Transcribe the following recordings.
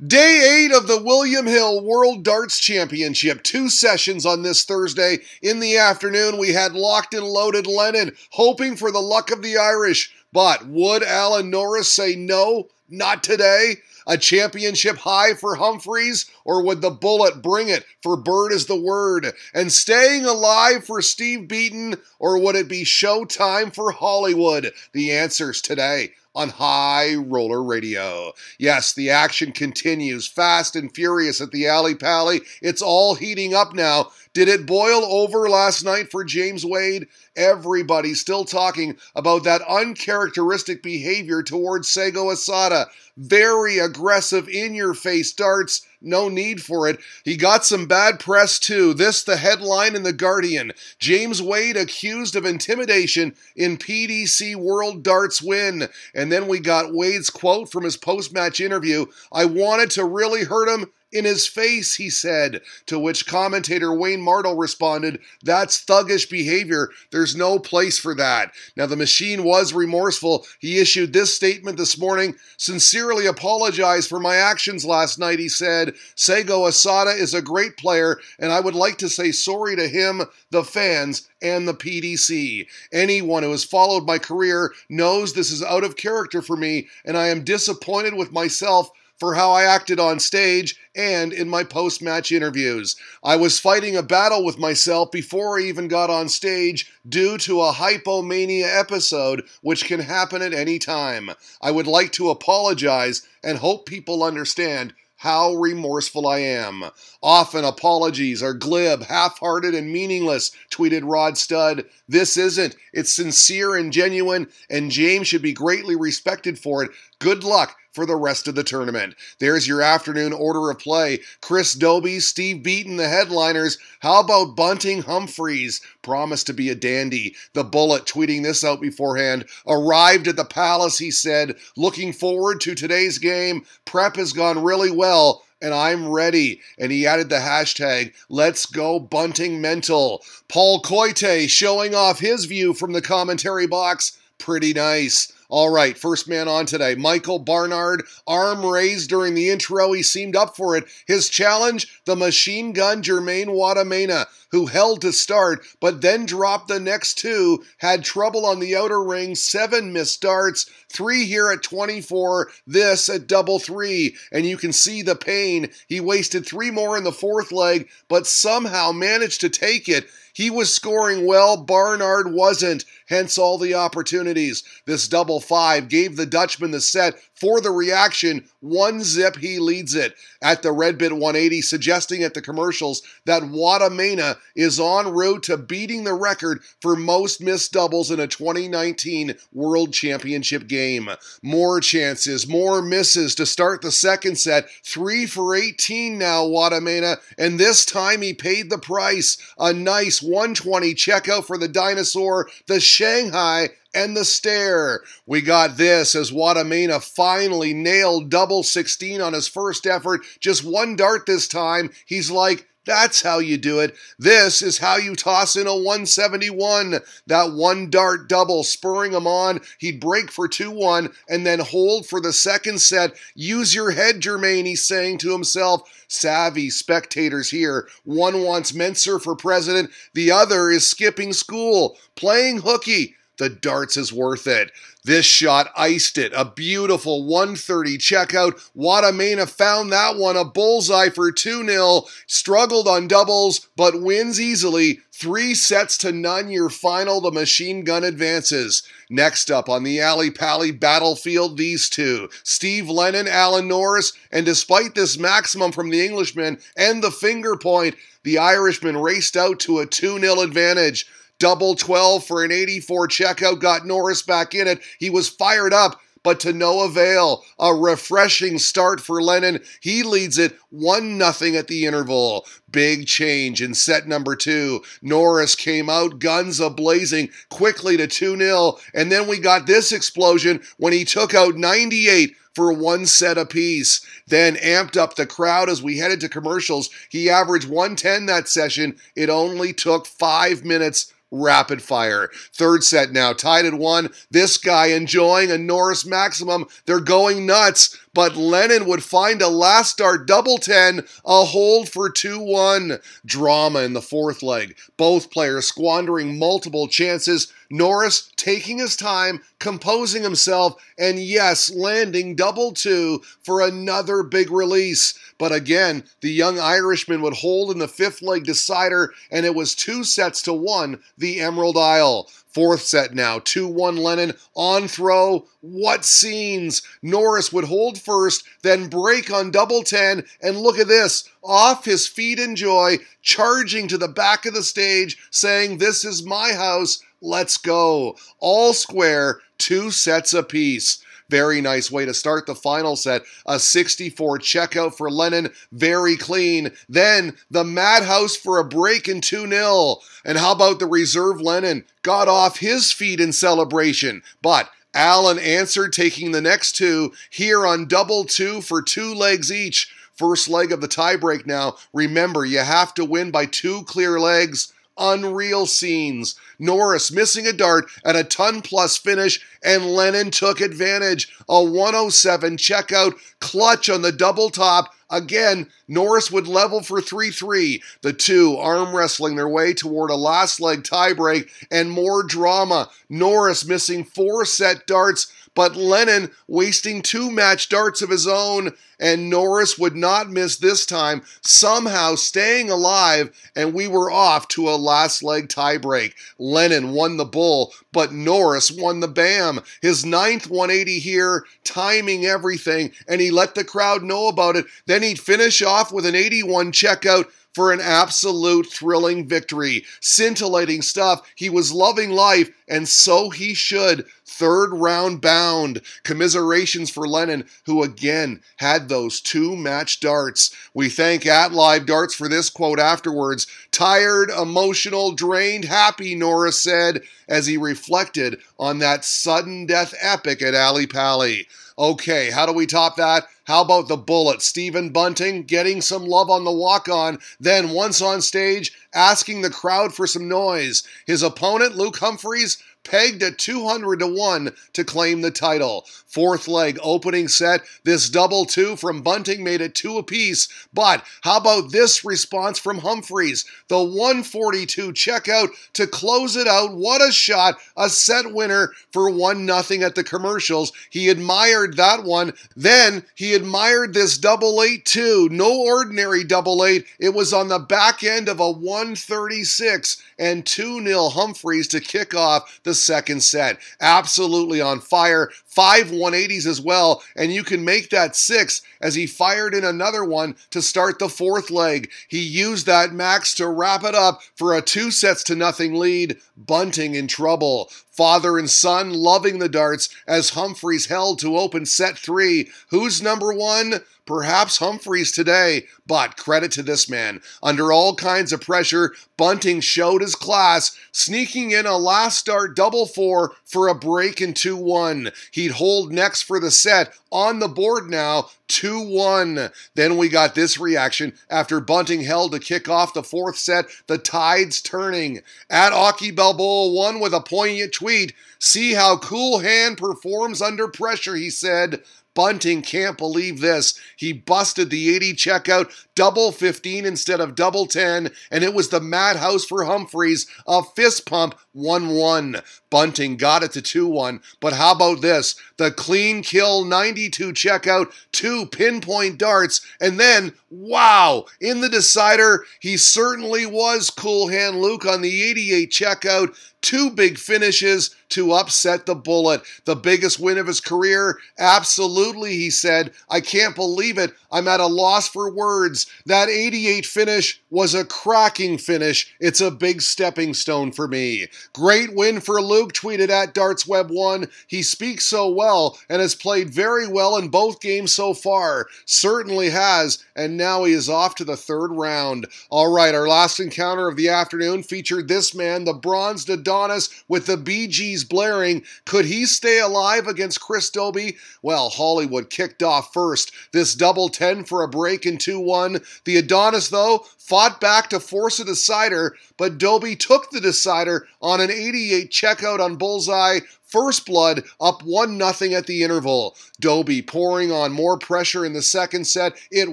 Day 8 of the William Hill World Darts Championship. 2 sessions on this Thursday. In the afternoon, we had locked and loaded Lennon, hoping for the luck of the Irish. But would Alan Norris say no, not today? A championship high for Humphreys, or would the bullet bring it for Bird is the word? And staying alive for Steve Beaton, or would it be showtime for Hollywood? The answers today on High Roller Radio. Yes, the action continues, fast and furious at the Alley Pally. It's all heating up now. Did it boil over last night for James Wade? Everybody's still talking about that uncharacteristic behavior towards Sego Asada. Very aggressive, in-your-face darts. No need for it. He got some bad press too. This, the headline in The Guardian. James Wade accused of intimidation in PDC World Darts win. And then we got Wade's quote from his post-match interview. "I wanted to really hurt him in his face," he said, to which commentator Wayne Mardle responded, "That's thuggish behavior. There's no place for that." Now, the machine was remorseful. He issued this statement this morning: "Sincerely apologize for my actions last night," he said. "Sego Asada is a great player, and I would like to say sorry to him, the fans, and the PDC. Anyone who has followed my career knows this is out of character for me, and I am disappointed with myself for how I acted on stage and in my post-match interviews. I was fighting a battle with myself before I even got on stage due to a hypomania episode, which can happen at any time. I would like to apologize and hope people understand how remorseful I am. Often apologies are glib, half-hearted, and meaningless," tweeted Rod Studd. "This isn't. It's sincere and genuine, and James should be greatly respected for it. Good luck for the rest of the tournament." There's your afternoon order of play. Chris Dobie, Steve Beaton, the headliners. How about Bunting Humphreys? Promised to be a dandy. The Bullet, tweeting this out beforehand, "Arrived at the Palace," he said. "Looking forward to today's game. Prep has gone really well, and I'm ready." And he added the hashtag, "Let's go Bunting Mental." Paul Coite showing off his view from the commentary box. Pretty nice. All right, first man on today, Michael Barnard, arm raised during the intro. He seemed up for it. His challenge, the machine gun Jermaine Wadamena, who held to start, but then dropped the next 2, had trouble on the outer ring, 7 missed darts, 3 here at 24, this at double 3, and you can see the pain. He wasted 3 more in the 4th leg, but somehow managed to take it. He was scoring well, Barnard wasn't, hence all the opportunities. This double 5 gave the Dutchman the set for the reaction. 1-zip, he leads it. At the Red Bit 180, suggesting at the commercials that Wadamena is en route to beating the record for most missed doubles in a 2019 World Championship game. More chances, more misses to start the second set. 3 for 18 now, Wadamena, and this time he paid the price. A nice 120 checkout for the Dinosaur, the Shanghai, and the stare. We got this as Wadamena finally nailed double 16 on his first effort. Just 1 dart this time. He's like, "That's how you do it. This is how you toss in a 171. That 1 dart double spurring him on. He'd break for 2-1 and then hold for the second set. "Use your head, Jermaine," he's saying to himself. Savvy spectators here. One wants Menser for president. The other is skipping school. Playing hooky. The darts is worth it. This shot iced it. A beautiful 130 checkout. Wadamena found that one a bullseye for 2-0. Struggled on doubles, but wins easily. 3 sets to none, your final. The machine gun advances. Next up on the Alley Pally battlefield, these two. Steve Lennon, Alan Norris, and despite this maximum from the Englishman and the finger point, the Irishman raced out to a 2-0 advantage. Double 12 for an 84 checkout got Norris back in it. He was fired up, but to no avail. A refreshing start for Lennon. He leads it 1-0 at the interval. Big change in set number 2. Norris came out guns a-blazing quickly to 2-0, and then we got this explosion when he took out 98 for 1 set apiece. Then amped up the crowd as we headed to commercials. He averaged 110 that session. It only took 5 minutes rapid fire. Third set now, tied at 1. This guy enjoying a Norris maximum. They're going nuts. but Lennon would find a last start double 10, a hold for 2-1. Drama in the fourth leg. Both players squandering multiple chances. Norris taking his time, composing himself, and yes, landing double 2 for another big release. But again, the young Irishman would hold in the fifth leg decider, and it was 2-1, the Emerald Isle. Fourth set now, 2-1 Lennon, on throw, what scenes! Norris would hold first, then break on double 10, and look at this, off his feet in joy, charging to the back of the stage, saying, "This is my house, let's go." All square, 2 sets apiece. Very nice way to start the final set. A 64 checkout for Lennon, very clean. Then the madhouse for a break in 2-0. And how about the reserve Lennon? Got off his feet in celebration. But Allen answered, taking the next 2 here on double 2 for 2 legs each. First leg of the tiebreak now. Remember, you have to win by 2 clear legs. Unreal scenes. Norris missing a dart at a ton-plus finish, and Lennon took advantage. A 107 checkout, clutch on the double top. Again, Norris would level for 3-3. The two arm wrestling their way toward a last leg tiebreak, and more drama. Norris missing 4 set darts, but Lennon wasting 2 match darts of his own, and Norris would not miss this time, somehow staying alive, and we were off to a last leg tiebreak. Lennon won the bull, but Norris won the bam. His 9th 180 here, timing everything, and he let the crowd know about it. Then he'd finish off with an 81 checkout for an absolute thrilling victory. Scintillating stuff. He was loving life, and so he should. Third round bound. Commiserations for Lennon, who again had those 2 match darts. We thank @Live Darts for this quote afterwards. "Tired, emotional, drained, happy," Norris said, as he reflected on that sudden death epic at Ali Pali. Okay, how do we top that? How about the bullet? Stephen Bunting getting some love on the walk-on, then once on stage, asking the crowd for some noise. His opponent, Luke Humphreys, pegged at 200-1 to claim the title. Fourth leg opening set, this double 2 from Bunting made it 2 apiece. But how about this response from Humphreys? The 142 checkout to close it out. What a shot, a set winner for 1-0 at the commercials. He admired that one. Then he admired this double 8 too. No ordinary double 8. It was on the back end of a 136 and 2-0 Humphreys to kick off the second set. Absolutely on fire. 5 180s as well, and you can make that 6 as he fired in another one to start the fourth leg. He used that max to wrap it up for a 2-0 lead. Bunting in trouble. Father and son loving the darts as Humphreys held to open set 3. Who's number 1? Perhaps Humphreys today, but credit to this man. Under all kinds of pressure, Bunting showed his class, sneaking in a last start double 4 for a break in 2-1. He'd hold next for the set, on the board now, 2-1. Then we got this reaction after Bunting held to kick off the fourth set, the tide's turning. @Aki Balboa won with a poignant tweet. "See how Cool Hand performs under pressure," he said. Bunting can't believe this. He busted the 80 checkout, double 15 instead of double 10, and it was the madhouse for Humphreys, a fist pump, 1-1. Bunting got it to 2-1, but how about this? The clean kill 92 checkout, 2 pinpoint darts, and then, wow, in the decider, he certainly was Cool Hand Luke on the 88 checkout, 2 big finishes to upset the bullet. The biggest win of his career? Absolutely, he said. I can't believe it. I'm at a loss for words. That 88 finish was a cracking finish. It's a big stepping stone for me. Great win for Luke, tweeted @DartsWeb1. He speaks so well and has played very well in both games so far. Certainly has, and now he is off to the third round. All right, our last encounter of the afternoon featured this man, the bronzed Adonis with the Bee Gees blaring. Could he stay alive against Chris Dobie? Well, Hollywood kicked off first. This double 10 for a break in 2-1. The Adonis, though, fought back to force a decider, but Dobie took the decider on an 88 checkout on Bullseye First Blood up 1-0 at the interval. Doby pouring on more pressure in the second set. It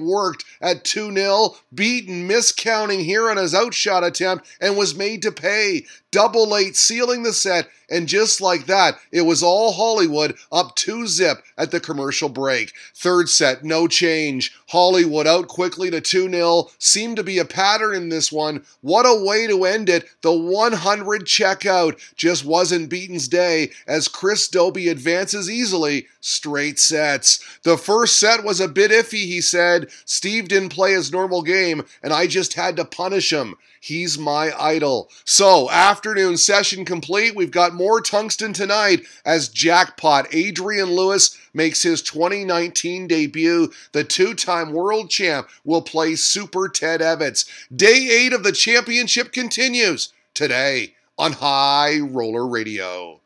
worked at 2-0. Beaton miscounting here on his outshot attempt and was made to pay. Double late sealing the set, and just like that, it was all Hollywood up 2-0 at the commercial break. Third set, no change. Hollywood out quickly to 2-0. Seemed to be a pattern in this one. What a way to end it. The 100 checkout just wasn't Beaton's day as Chris Doby advances easily straight sets. The first set was a bit iffy, he said. Steve didn't play his normal game, and I just had to punish him. He's my idol. So, afternoon session complete. We've got more tungsten tonight as jackpot Adrian Lewis makes his 2019 debut. The two-time world champ will play Super Ted Evans. Day 8 of the championship continues today on High Roller Radio.